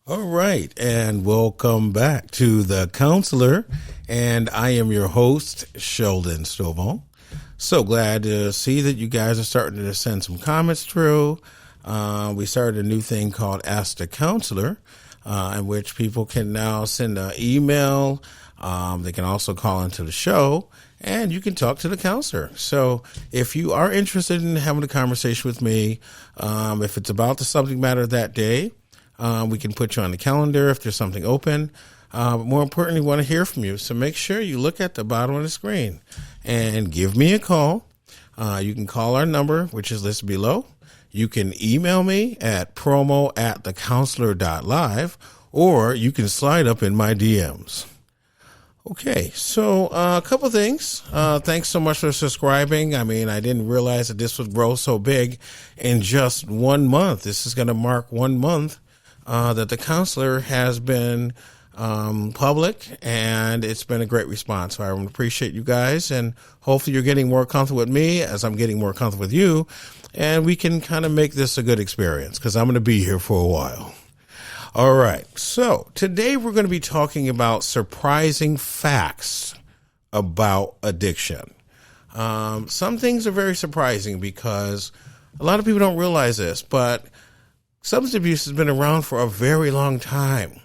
All right, and welcome back to The Counselor, and I am your host, Sheldon Stovall. So glad to see that you guys are starting to send some comments through. We started a new thing called Ask the Counselor, in which people can now send an email. They can also call into the show, and you can talk to the counselor. So if you are interested in having a conversation with me, if it's about the subject matter that day, we can put you on the calendar if there's something open. More importantly, we want to hear from you. So make sure you look at the bottom of the screen and give me a call. You can call our number, which is listed below. You can email me at promo@thecounselor.live, or you can slide up in my DMs. Okay, so a couple things. Thanks so much for subscribing. I mean, I didn't realize that this would grow so big in just 1 month. This is going to mark 1 month that the counselor has been public, and it's been a great response. So I appreciate you guys, and hopefully you're getting more comfortable with me as I'm getting more comfortable with you, and we can kind of make this a good experience because I'm going to be here for a while. All right, so today we're going to be talking about surprising facts about addiction. Some things are very surprising because a lot of people don't realize this, but substance abuse has been around for a very long time,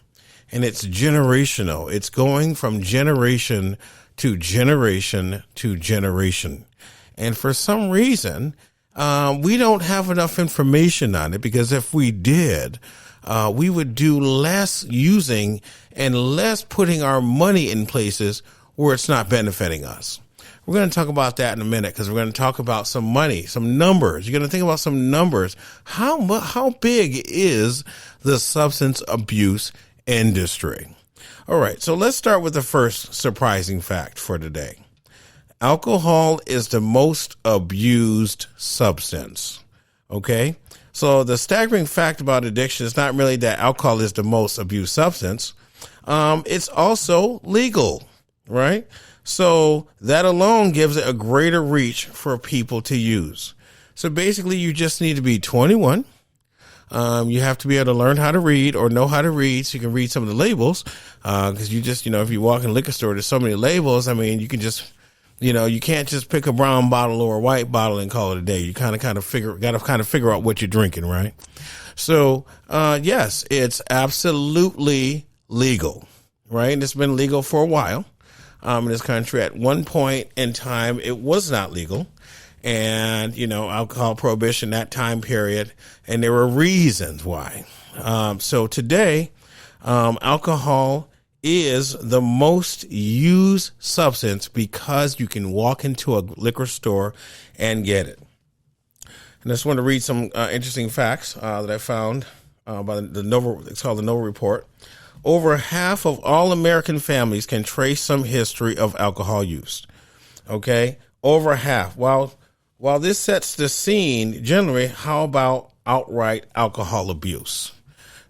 and it's generational. It's going from generation to generation to generation. And for some reason, we don't have enough information on it, because if we did, we would do less using and less putting our money in places where it's not benefiting us. We're going to talk about that in a minute, because we're going to talk about some money, some numbers. You're going to think about some numbers. How big is the substance abuse industry? All right, so let's start with the first surprising fact for today. Alcohol is the most abused substance. Okay, so the staggering fact about addiction is not really that alcohol is the most abused substance. It's also legal, right? So that alone gives it a greater reach for people to use. So basically, you just need to be 21. You have to be able to learn how to read or know how to read so you can read some of the labels. Because you just, if you walk in a liquor store, there's so many labels. I mean, you can just, you can't just pick a brown bottle or a white bottle and call it a day. You got to figure out what you're drinking, right? So, yes, it's absolutely legal, right? And it's been legal for a while. In this country. At one point in time, it was not legal, and alcohol prohibition that time period, and there were reasons why. So today, alcohol is the most used substance because you can walk into a liquor store and get it. And I just want to read some interesting facts that I found by the Nova. It's called the Nova Report. Over half of all American families can trace some history of alcohol use. Okay, over half. While this sets the scene, generally, how about outright alcohol abuse?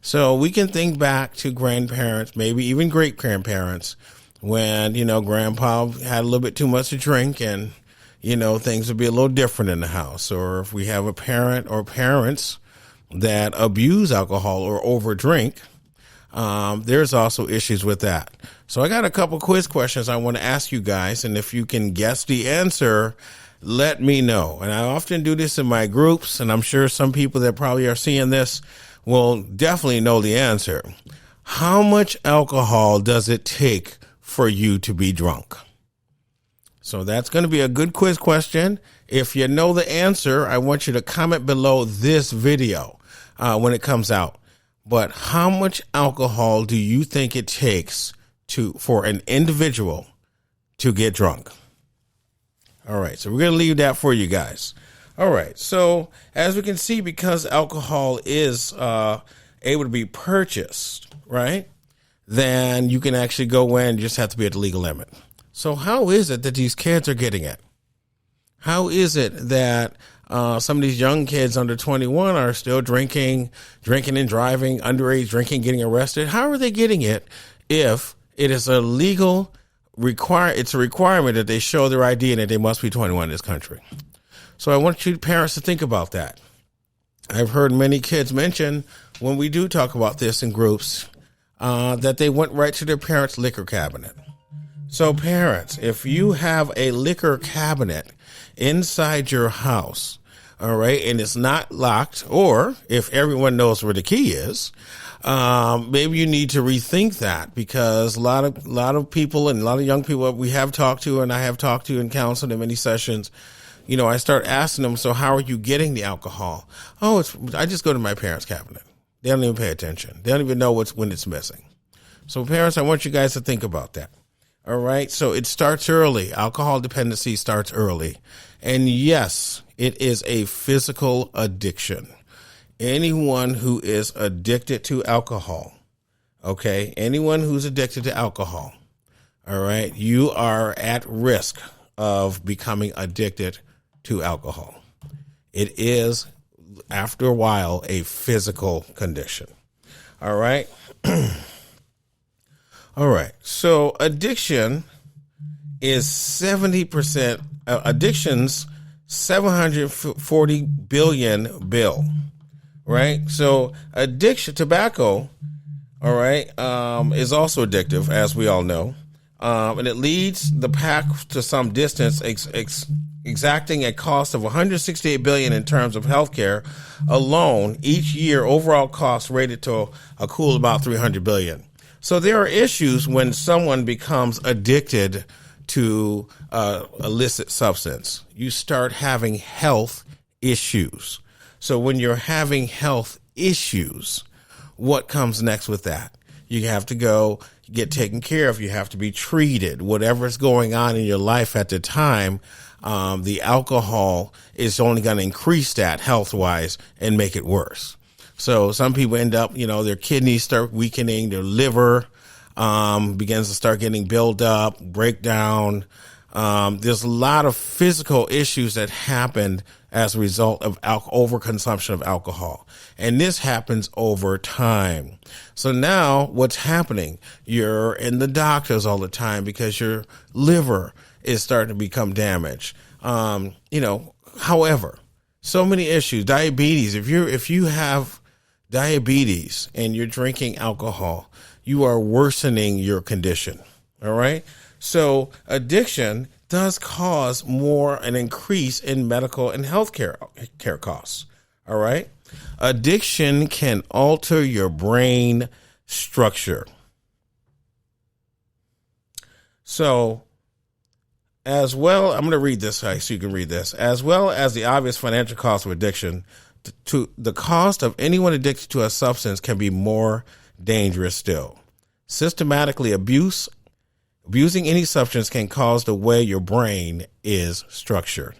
So we can think back to grandparents, maybe even great-grandparents, when, grandpa had a little bit too much to drink, and, things would be a little different in the house. Or if we have a parent or parents that abuse alcohol or overdrink, there's also issues with that. So I got a couple quiz questions I want to ask you guys, and if you can guess the answer, let me know. And I often do this in my groups, and I'm sure some people that probably are seeing this will definitely know the answer. How much alcohol does it take for you to be drunk? So that's going to be a good quiz question. If you know the answer, I want you to comment below this video when it comes out. But how much alcohol do you think it takes for an individual to get drunk? All right, so we're going to leave that for you guys. All right, so as we can see, because alcohol is able to be purchased, right, then you can actually go in, you just have to be at the legal limit. So how is it that these kids are getting it? How is it that some of these young kids under 21 are still drinking and driving, underage drinking, getting arrested? How are they getting it if it is a legal it's a requirement that they show their ID and that they must be 21 in this country? So I want you parents to think about that. I've heard many kids mention when we do talk about this in groups that they went right to their parents' liquor cabinet. So parents, if you have a liquor cabinet inside your house, all right, and it's not locked, or if everyone knows where the key is, maybe you need to rethink that, because a lot of people and a lot of young people we have talked to, and I have talked to in counseling in many sessions, I start asking them, so how are you getting the alcohol? Oh, I just go to my parents' cabinet. They don't even pay attention. They don't even know when it's missing. So parents, I want you guys to think about that. All right. So it starts early. Alcohol dependency starts early. And yes, it is a physical addiction. Anyone who is addicted to alcohol, okay, anyone who's addicted to alcohol, all right, you are at risk of becoming addicted to alcohol. It is, after a while, a physical condition. All right. All right. So addiction is 70%, addiction's 740 billion bill, right? So tobacco, all right, is also addictive, as we all know. And it leads the pack to some distance, exacting a cost of $168 billion in terms of healthcare alone each year. Overall cost rated to a cool about $300 billion. So there are issues when someone becomes addicted to illicit substance. You start having health issues. So when you're having health issues, what comes next with that? You have to go get taken care of. You have to be treated. Whatever's going on in your life at the time, the alcohol is only going to increase that health-wise and make it worse. So some people end up, their kidneys start weakening, their liver begins to start getting built up, breakdown. There's a lot of physical issues that happen as a result of overconsumption of alcohol. And this happens over time. So now what's happening? You're in the doctors all the time because your liver is starting to become damaged. However, so many issues, diabetes. If you have diabetes and you're drinking alcohol, you are worsening your condition. All right. So addiction does cause an increase in medical and healthcare care costs. All right. Addiction can alter your brain structure. So as well, I'm going to read this so you can read this. As well as the obvious financial cost of addiction, to the cost of anyone addicted to a substance can be more dangerous still. Systematically abusing any substance can cause the way your brain is structured.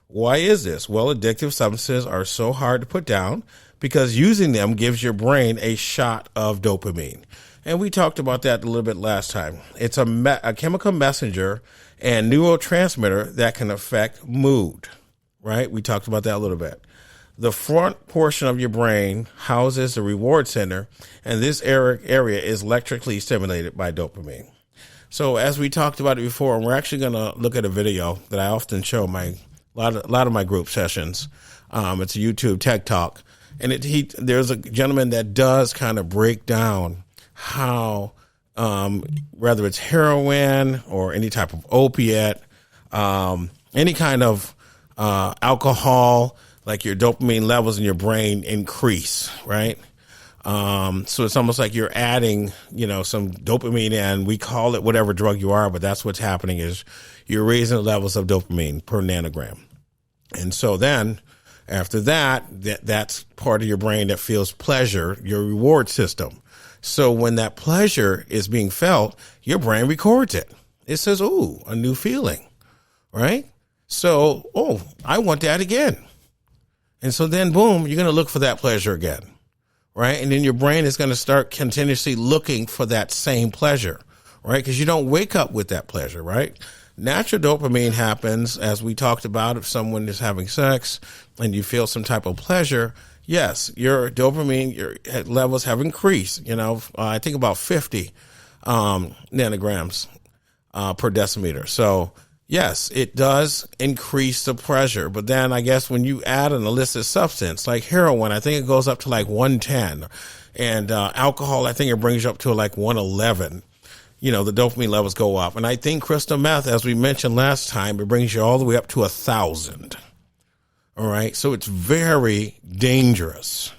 Why is this? Well, addictive substances are so hard to put down because using them gives your brain a shot of dopamine. And we talked about that a little bit last time. It's a chemical messenger and neurotransmitter that can affect mood, right? We talked about that a little bit. The front portion of your brain houses the reward center, and this area is electrically stimulated by dopamine. So as we talked about it before, and we're actually going to look at a video that I often show a lot of my group sessions. It's a YouTube Tech Talk, and there's a gentleman that does kind of break down how whether it's heroin or any type of opiate, any kind of alcohol, like your dopamine levels in your brain increase, right? So it's almost like you're adding, some dopamine in. We call it whatever drug you are, but that's what's happening is you're raising the levels of dopamine per nanogram. And so then after that's part of your brain that feels pleasure, your reward system. So when that pleasure is being felt, your brain records it. It says, "Ooh, a new feeling," right? So, I want that again. And so then, boom, you're going to look for that pleasure again, right? And then your brain is going to start continuously looking for that same pleasure, right? Because you don't wake up with that pleasure, right? Natural dopamine happens, as we talked about, if someone is having sex and you feel some type of pleasure, yes, your dopamine, your levels have increased, I think about 50 nanograms per decimeter. So Yes, it does increase the pressure. But then I guess when you add an illicit substance like heroin, I think it goes up to like 110. And alcohol, I think it brings you up to like 111. The dopamine levels go up. And I think crystal meth, as we mentioned last time, it brings you all the way up to 1,000. All right. So it's very dangerous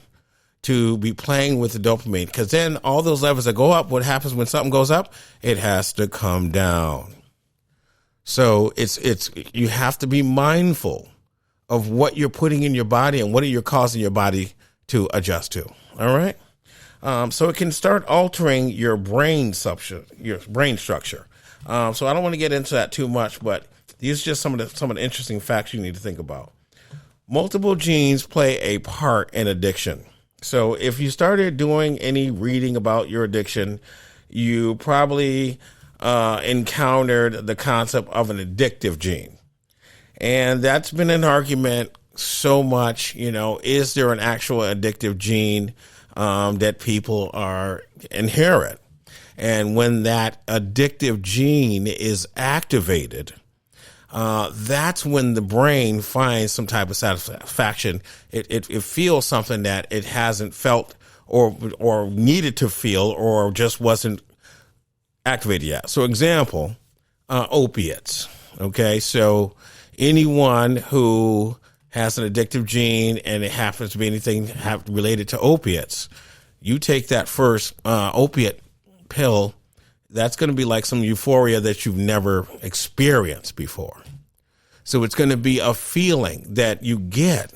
to be playing with the dopamine, because then all those levels that go up, what happens when something goes up? It has to come down. So you have to be mindful of what you're putting in your body and what you're causing your body to adjust to. All right. So it can start altering your brain structure. So I don't want to get into that too much, but these are just some of the interesting facts you need to think about. Multiple genes play a part in addiction. So if you started doing any reading about your addiction, you probably encountered the concept of an addictive gene. And that's been an argument so much, is there an actual addictive gene that people inherit? And when that addictive gene is activated, that's when the brain finds some type of satisfaction. It feels something that it hasn't felt or needed to feel, or just wasn't activated yet. So example, opiates. Okay. So anyone who has an addictive gene and it happens to be anything related to opiates, you take that first opiate pill, that's going to be like some euphoria that you've never experienced before. So it's going to be a feeling that you get,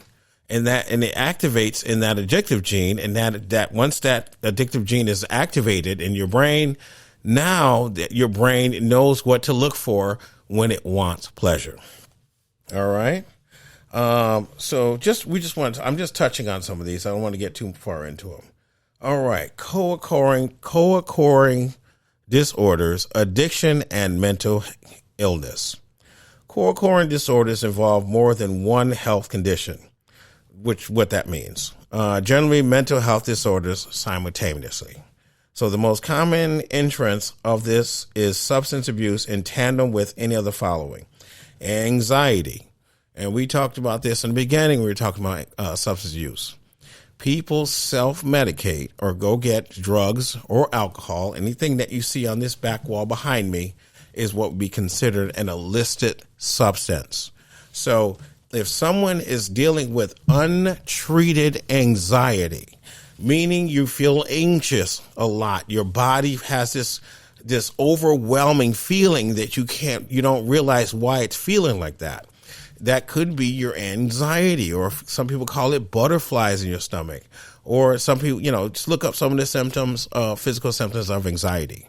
and it activates in that addictive gene, and that once that addictive gene is activated in your brain, now that your brain knows what to look for when it wants pleasure. All right. I'm just touching on some of these. I don't want to get too far into them. All right. Co-occurring disorders, addiction, and mental illness. Co-occurring disorders involve more than one health condition, what that means. Generally, mental health disorders simultaneously. So the most common entrance of this is substance abuse in tandem with any of the following. Anxiety. And we talked about this in the beginning. We were talking about substance use. People self-medicate or go get drugs or alcohol. Anything that you see on this back wall behind me is what would be considered an illicit substance. So if someone is dealing with untreated anxiety, meaning you feel anxious a lot, your body has this overwhelming feeling that you don't realize why it's feeling like that. That could be your anxiety, or some people call it butterflies in your stomach, or some people, just look up some of the symptoms, physical symptoms of anxiety.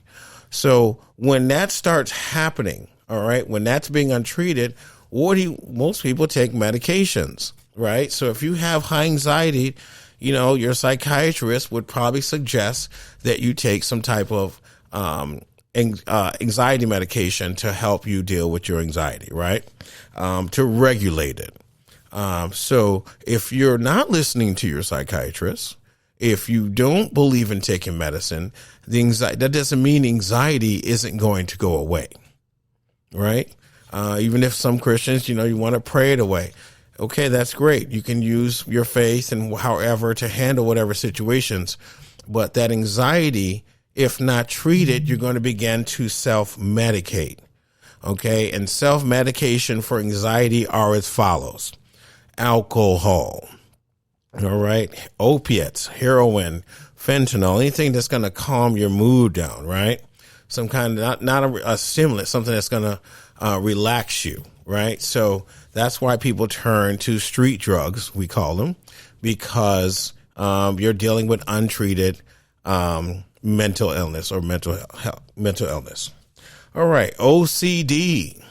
So when that starts happening, all right, when that's being untreated, most people take medications, right? So if you have high anxiety, your psychiatrist would probably suggest that you take some type of anxiety medication to help you deal with your anxiety, right? To regulate it. So if you're not listening to your psychiatrist, if you don't believe in taking medicine, that doesn't mean anxiety isn't going to go away, right? Even if some Christians, you want to pray it away. Okay, that's great. You can use your faith and however to handle whatever situations, but that anxiety, if not treated, you're going to begin to self-medicate. Okay, and self-medication for anxiety are as follows. Alcohol, all right, opiates, heroin, fentanyl, anything that's going to calm your mood down, right? Some kind of, not a stimulant, something that's going to relax you, right? So that's why people turn to street drugs, we call them, because you're dealing with untreated mental illness or mental illness. All right, OCD,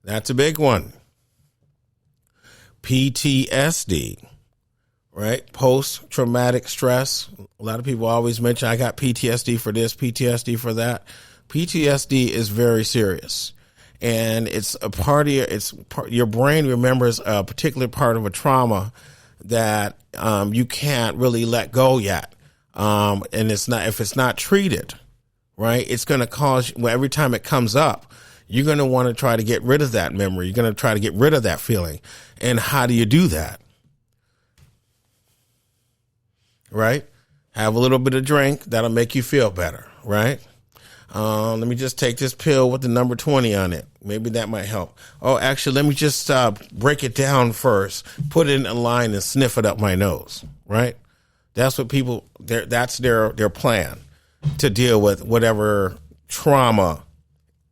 that's a big one. PTSD, right? Post-traumatic stress. A lot of people always mention, I got PTSD for this, PTSD for that. PTSD is very serious. And it's a part of your brain remembers a particular part of a trauma that you can't really let go yet. And if it's not treated, right, it's going to cause, every time it comes up, You're going to want to try to get rid of that memory. You're going to try to get rid of that feeling. And how do you do that? Right? Have a little bit of drink. That'll make you feel better. Right? Let me just take this pill with the number 20 on it. Maybe that might help. Oh, actually, let me just break it down first, put it in a line and sniff it up my nose. Right? That's what people, that's their plan to deal with whatever trauma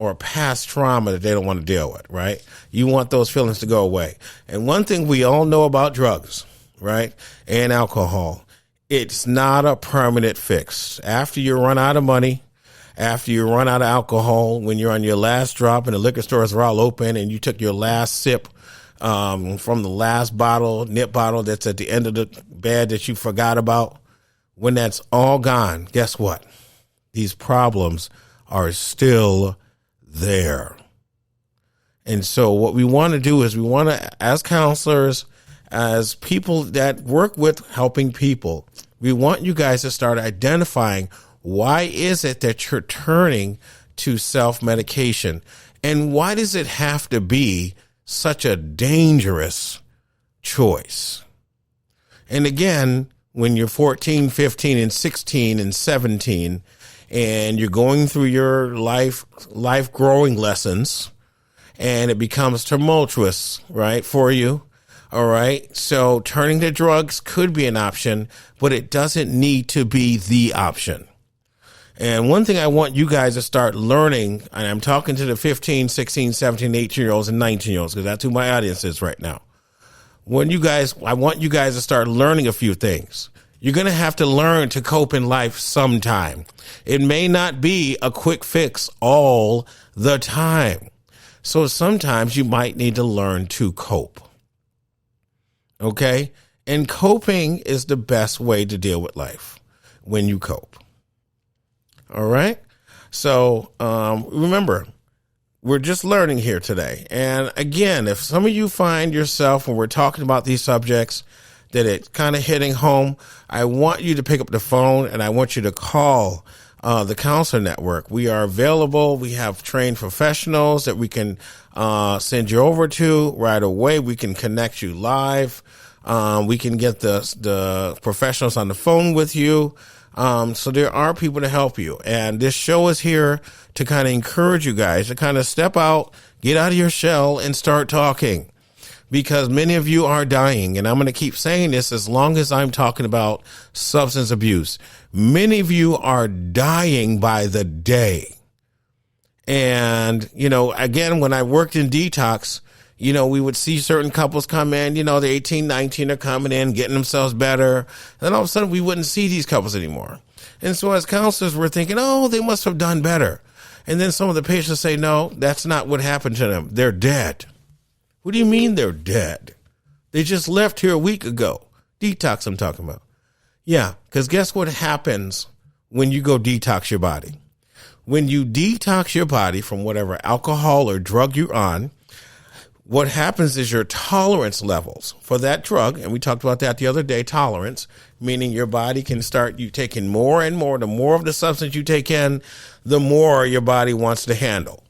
or past trauma that they don't want to deal with, right? You want those feelings to go away. And one thing we all know about drugs, right, and alcohol, it's not a permanent fix. After you run out of money, after you run out of alcohol, when you're on your last drop and the liquor stores are all open and you took your last sip from the last nip bottle that's at the end of the bed that you forgot about, when that's all gone, guess what? These problems are still there. And so what we want to do is we want to, as counselors, as people that work with helping people, we want you guys to start identifying why is it that you're turning to self-medication, and why does it have to be such a dangerous choice? And again, when you're 14, 15, and 16 and 17, and you're going through your life growing lessons, and it becomes tumultuous, right, for you. All right. So turning to drugs could be an option, but it doesn't need to be the option. And one thing I want you guys to start learning, and I'm talking to the 15, 16, 17, 18-year-olds and 19-year-olds, because that's who my audience is right now. I want you guys to start learning a few things. You're going to have to learn to cope in life sometime. It may not be a quick fix all the time. So sometimes you might need to learn to cope. Okay? And coping is the best way to deal with life, when you cope. All right? So remember, we're just learning here today. And again, if some of you find yourself when we're talking about these subjects that it's kind of hitting home, I want you to pick up the phone and I want you to call the Counselor Network. We are available. We have trained professionals that we can send you over to right away. We can connect you live. We can get the professionals on the phone with you. So there are people to help you. And this show is here to kind of encourage you guys to kind of step out, get out of your shell and start talking, because many of you are dying. And I'm going to keep saying this as long as I'm talking about substance abuse. Many of you are dying by the day. And, again, when I worked in detox, we would see certain couples come in, the 18, 19 are coming in, getting themselves better. And then all of a sudden we wouldn't see these couples anymore. And so as counselors, we're thinking, oh, they must have done better. And then some of the patients say, no, that's not what happened to them. They're dead. What do you mean they're dead? They just left here a week ago. Detox I'm talking about. Yeah, because guess what happens when you go detox your body? When you detox your body from whatever alcohol or drug you're on, what happens is your tolerance levels for that drug, and we talked about that the other day, tolerance, meaning your body can start you taking more and more. The more of the substance you take in, the more your body wants to handle.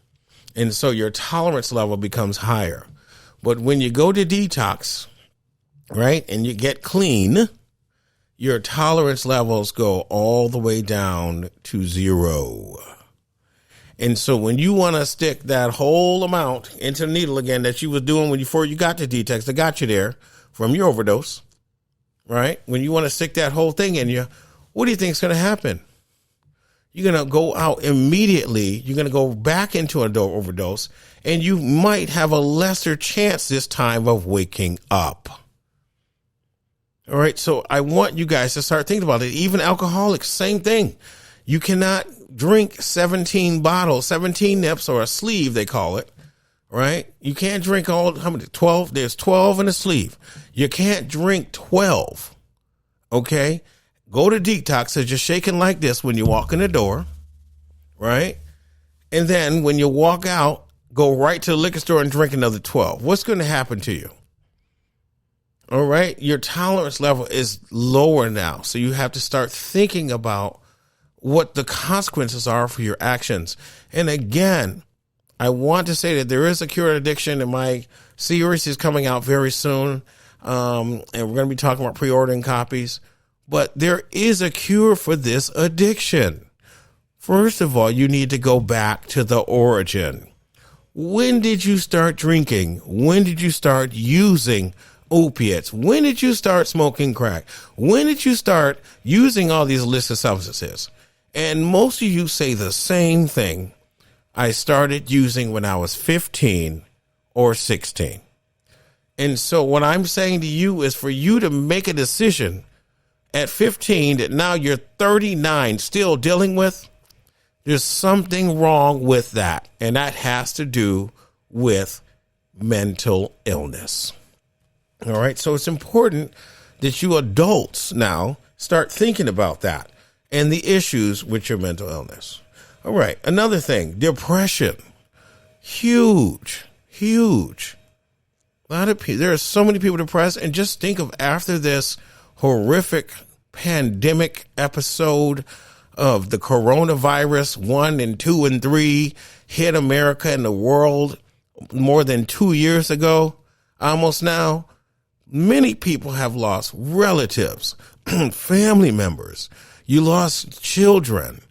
And so your tolerance level becomes higher. But when you go to detox, right, and you get clean, your tolerance levels go all the way down to 0. And so when you want to stick that whole amount into the needle again that you was doing before you got to detox, that got you there from your overdose, right? When you want to stick that whole thing in you, what do you think is going to happen? You're going to go out immediately. You're going to go back into an overdose, and you might have a lesser chance this time of waking up. All right. So I want you guys to start thinking about it. Even alcoholics, same thing. You cannot drink 17 bottles, 17 nips, or a sleeve, they call it, right? You can't drink how many? 12? There's 12 in a sleeve. You can't drink 12, okay? Go to detox as you're shaking like this when you walk in the door, right? And then when you walk out, go right to the liquor store and drink another 12. What's going to happen to you? All right? Your tolerance level is lower now, so you have to start thinking about what the consequences are for your actions. And again, I want to say that there is a cure to addiction, and my series is coming out very soon. And we're going to be talking about pre-ordering copies. But there is a cure for this addiction. First of all, you need to go back to the origin. When did you start drinking? When did you start using opiates? When did you start smoking crack? When did you start using all these illicit substances? And most of you say the same thing. I started using when I was 15 or 16. And so what I'm saying to you is for you to make a decision at 15 that now you're 39 still dealing with, there's something wrong with that. And that has to do with mental illness. All right. So it's important that you adults now start thinking about that and the issues with your mental illness. All right. Another thing, depression. Huge. A lot of people, there are so many people depressed. And just think of after this horrific pandemic episode of the coronavirus 1 and 2 and 3 hit America and the world more than 2 years ago, almost now, many people have lost relatives, family members. You lost children,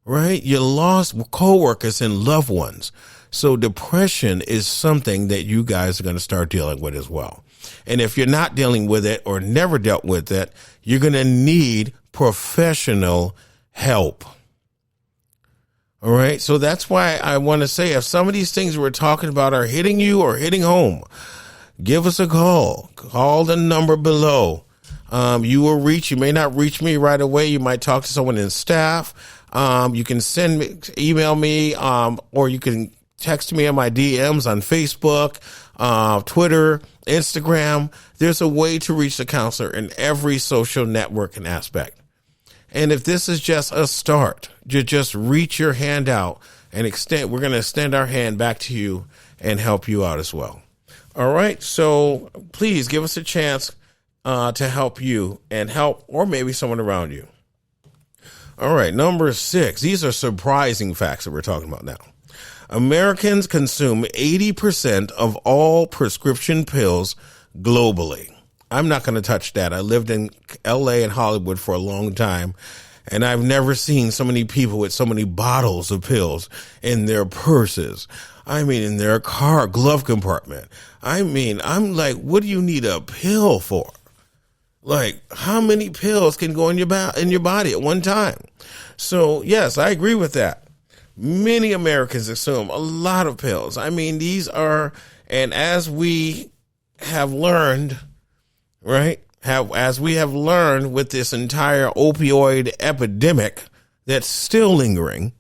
right? You lost coworkers and loved ones. So depression is something that you guys are going to start dealing with as well. And if you're not dealing with it or never dealt with it, you're going to need professional help. All right. So that's why I want to say if some of these things we're talking about are hitting you or hitting home, give us a call. Call the number below. You may not reach me right away. You might talk to someone in staff. You can email me, or you can text me on my DMs on Facebook, Twitter, Instagram. There's a way to reach the counselor in every social network and aspect. And if this is just a start, you just reach your hand out and we're going to extend our hand back to you and help you out as well. All right. So please give us a chance to help you and help, or maybe someone around you. All right. Number 6. These are surprising facts that we're talking about now. Americans consume 80% of all prescription pills globally. I'm not going to touch that. I lived in LA and Hollywood for a long time, and I've never seen so many people with so many bottles of pills in their purses. I mean, in their car glove compartment. I mean, I'm like, what do you need a pill for? Like, how many pills can go in your body at one time? So, yes, I agree with that. Many Americans consume a lot of pills. I mean, and as we have learned, right, as we have learned with this entire opioid epidemic that's still lingering,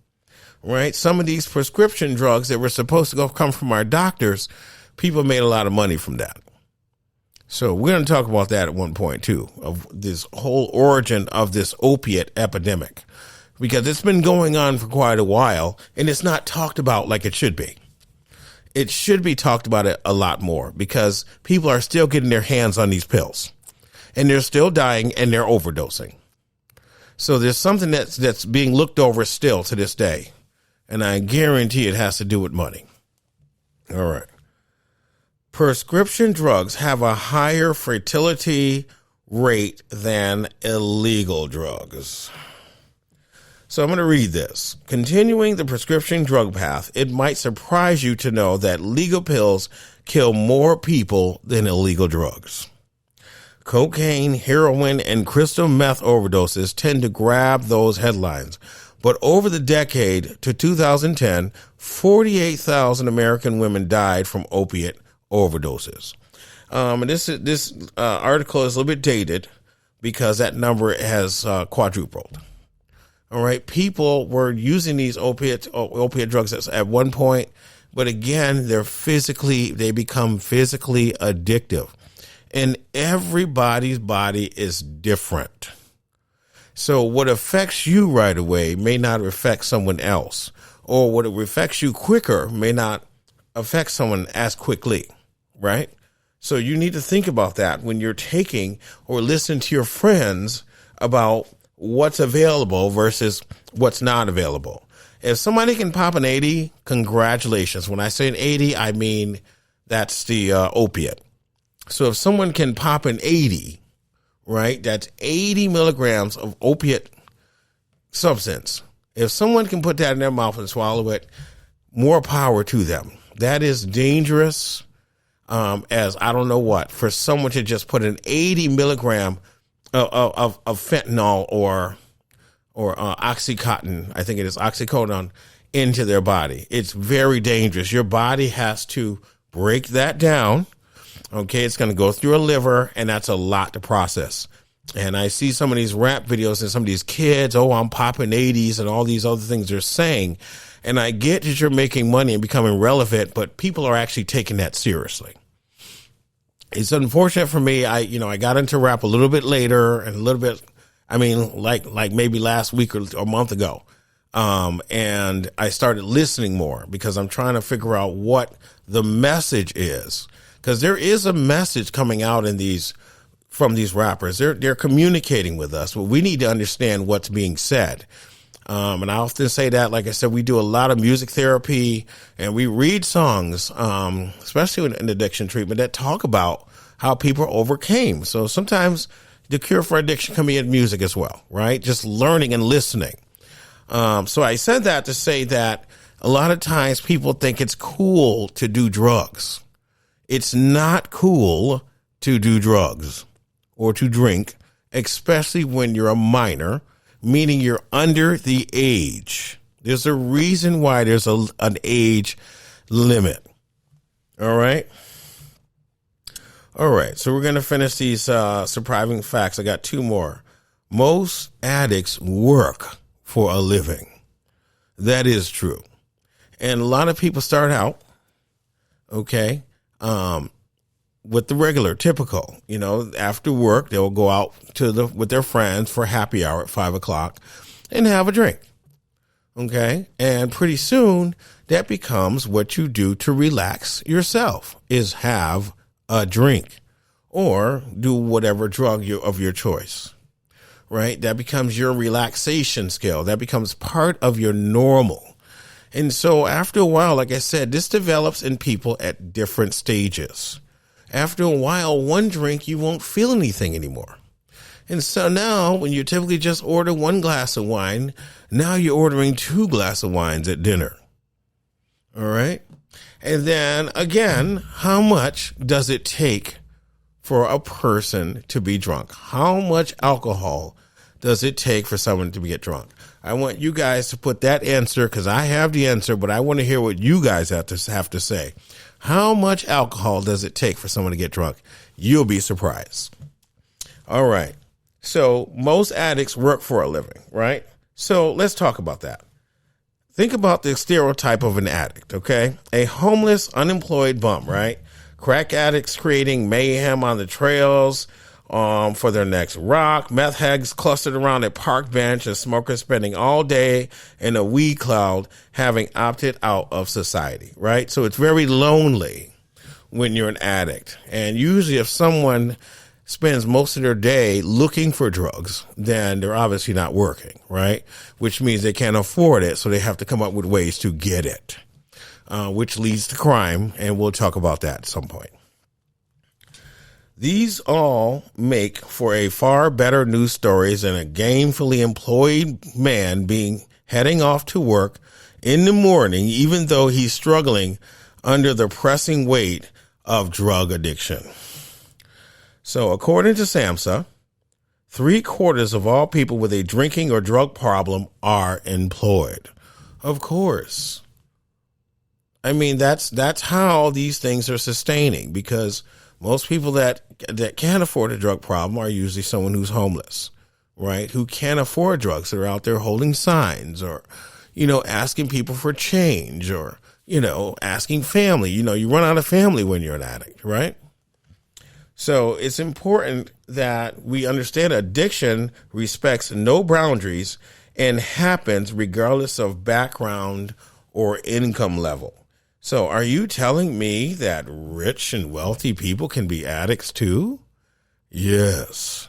right, some of these prescription drugs that were supposed to come from our doctors, people made a lot of money from that. So we're going to talk about that at one point, too, of this whole origin of this opiate epidemic, because it's been going on for quite a while, and it's not talked about like it should be. It should be talked about it a lot more, because people are still getting their hands on these pills, and they're still dying, and they're overdosing. So there's something that's being looked over still to this day, and I guarantee it has to do with money. All right. Prescription drugs have a higher fertility rate than illegal drugs. So I'm going to read this. Continuing the prescription drug path, it might surprise you to know that legal pills kill more people than illegal drugs. Cocaine, heroin, and crystal meth overdoses tend to grab those headlines. But over the decade to 2010, 48,000 American women died from opiate overdoses. And this article is a little bit dated because that number has quadrupled. All right. People were using these opiate drugs at one point, but again, they become physically addictive, and everybody's body is different. So what affects you right away may not affect someone else, or what affects you quicker may not affect someone as quickly. Right? So you need to think about that when you're taking or listening to your friends about what's available versus what's not available. If somebody can pop an 80, congratulations. When I say an 80, I mean that's the opiate. So if someone can pop an 80, right, that's 80 milligrams of opiate substance. If someone can put that in their mouth and swallow it, more power to them. That is dangerous as I don't know what, for someone to just put an 80 milligram of fentanyl or Oxycontin, I think it is oxycodone, into their body. It's very dangerous. Your body has to break that down. Okay, it's going to go through your liver, and that's a lot to process. And I see some of these rap videos and some of these kids, oh, I'm popping 80s and all these other things they're saying. And I get that you're making money and becoming relevant, but people are actually taking that seriously. It's unfortunate for me. I got into rap a little bit later and a little bit, like maybe last week or a month ago. And I started listening more because I'm trying to figure out what the message is. Because there is a message coming out from these rappers. They're communicating with us, but we need to understand what's being said. And I often say that, like I said, we do a lot of music therapy and we read songs, especially in addiction treatment, that talk about how people overcame. So sometimes the cure for addiction can be in music as well, right? Just learning and listening. So I said that to say that a lot of times people think it's cool to do drugs. It's not cool to do drugs or to drink, especially when you're a minor, meaning you're under the age. There's a reason why there's an age limit. All right. All right. So we're going to finish these surprising facts. I got two more. Most addicts work for a living. That is true. And a lot of people start out, okay, with the regular, typical, after work, they'll go out with their friends for happy hour at 5:00 and have a drink. Okay. And pretty soon that becomes what you do to relax yourself, is have a drink or do whatever drug of your choice, right? That becomes your relaxation skill. That becomes part of your normal. And so after a while, like I said, this develops in people at different stages. After a while, one drink, you won't feel anything anymore. And so now when you typically just order one glass of wine, now you're ordering 2 glasses of wines at dinner. All right. And then again, how much does it take for a person to be drunk? How much alcohol does it take for someone to get drunk? I want you guys to put that answer, because I have the answer, but I want to hear what you guys have to say. How much alcohol does it take for someone to get drunk? You'll be surprised. All right. So most addicts work for a living, right? So let's talk about that. Think about the stereotype of an addict, okay? A homeless, unemployed bum, right? Crack addicts creating mayhem on the trails for their next rock. Meth heads clustered around a park bench, and smokers spending all day in a weed cloud having opted out of society, right? So it's very lonely when you're an addict. And usually if someone spends most of their day looking for drugs, then they're obviously not working, right? Which means they can't afford it, so they have to come up with ways to get it, which leads to crime, and we'll talk about that at some point. These all make for a far better news stories than a gainfully employed man heading off to work in the morning, even though he's struggling under the pressing weight of drug addiction. So according to SAMHSA, 3/4 of all people with a drinking or drug problem are employed. Of course. I mean, that's how these things are sustaining, because most people that can't afford a drug problem are usually someone who's homeless, right? Who can't afford drugs. They're out there holding signs or, asking people for change or, asking family. You run out of family when you're an addict, right? So it's important that we understand addiction respects no boundaries and happens regardless of background or income level. So are you telling me that rich and wealthy people can be addicts too? Yes.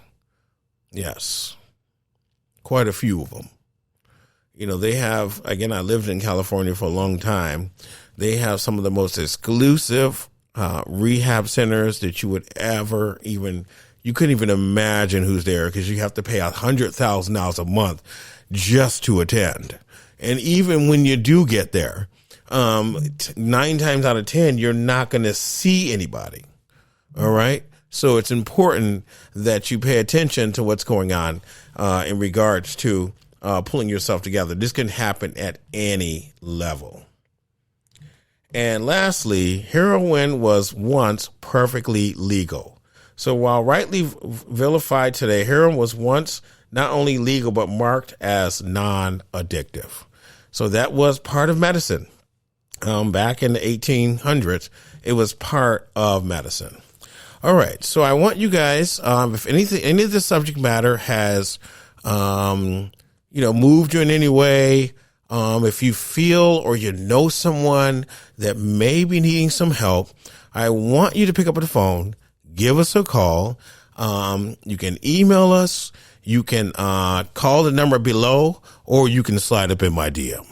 Quite a few of them. They have, again, I lived in California for a long time. They have some of the most exclusive rehab centers that you would ever you couldn't even imagine who's there, because you have to pay $100,000 a month just to attend. And even when you do get there, 9 times out of 10, you're not going to see anybody. All right. So it's important that you pay attention to what's going on in regards to pulling yourself together. This can happen at any level. And lastly, heroin was once perfectly legal. So while rightly vilified today, heroin was once not only legal, but marked as non-addictive. So that was part of medicine. Back in the 1800s, it was part of medicine. All right. So I want you guys, if any of the subject matter has, moved you in any way, if you feel or you know someone that may be needing some help, I want you to pick up the phone, give us a call. You can email us, you can call the number below, or you can slide up in my DM.